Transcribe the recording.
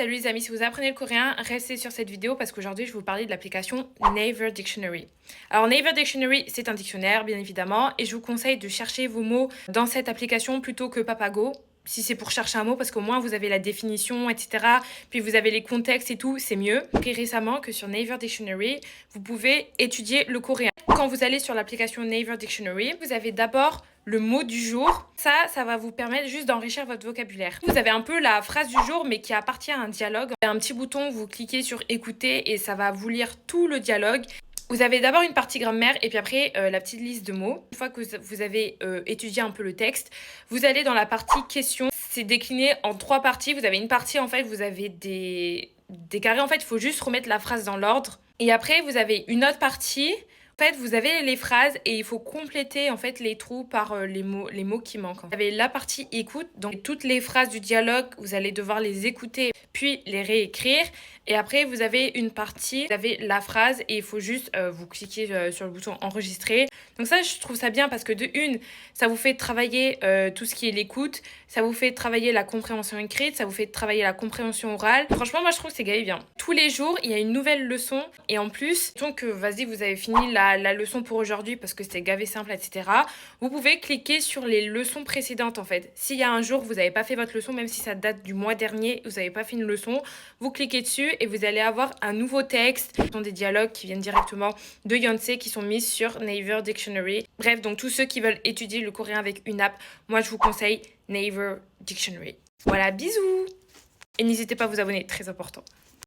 Salut les amis, si vous apprenez le coréen, restez sur cette vidéo parce qu'aujourd'hui je vais vous parler de l'application Naver Dictionary. Alors Naver Dictionary, c'est un dictionnaire bien évidemment et je vous conseille de chercher vos mots dans cette application plutôt que Papago. Si c'est pour chercher un mot, parce qu'au moins vous avez la définition, etc. Puis vous avez les contextes et tout, c'est mieux. J'ai appris récemment que sur Naver Dictionary, vous pouvez étudier le coréen. Quand vous allez sur l'application Naver Dictionary, vous avez d'abord le mot du jour. Ça va vous permettre juste d'enrichir votre vocabulaire. Vous avez un peu la phrase du jour, mais qui appartient à un dialogue. Il y a un petit bouton, vous cliquez sur écouter et ça va vous lire tout le dialogue. Vous avez d'abord une partie grammaire et puis après la petite liste de mots. Une fois que vous avez étudié un peu le texte, vous allez dans la partie questions. C'est décliné en 3 parties. Vous avez une partie, en fait, vous avez des carrés. En fait, il faut juste remettre la phrase dans l'ordre. Et après, vous avez une autre partie. En fait, vous avez les phrases et il faut compléter en fait les trous par les mots qui manquent. Vous avez la partie écoute, donc toutes les phrases du dialogue, vous allez devoir les écouter puis les réécrire. Et après, vous avez une partie, vous avez la phrase et il faut juste vous cliquer sur le bouton enregistrer. Donc ça, je trouve ça bien parce que de une, ça vous fait travailler tout ce qui est l'écoute, ça vous fait travailler la compréhension écrite, ça vous fait travailler la compréhension orale. Franchement, moi, je trouve que c'est gavé bien. Tous les jours, il y a une nouvelle leçon et en plus, donc vas-y, vous avez fini la leçon pour aujourd'hui parce que c'était gavé simple, etc. Vous pouvez cliquer sur les leçons précédentes en fait. S'il y a un jour, vous n'avez pas fait votre leçon, même si ça date du mois dernier, vous n'avez pas fait une leçon, vous cliquez dessus et vous allez avoir un nouveau texte. Ce sont des dialogues qui viennent directement de Yeonsei qui sont mis sur Naver Dictionary. Bref, donc tous ceux qui veulent étudier le coréen avec une app, moi je vous conseille Naver Dictionary. Voilà, bisous! Et n'hésitez pas à vous abonner, très important.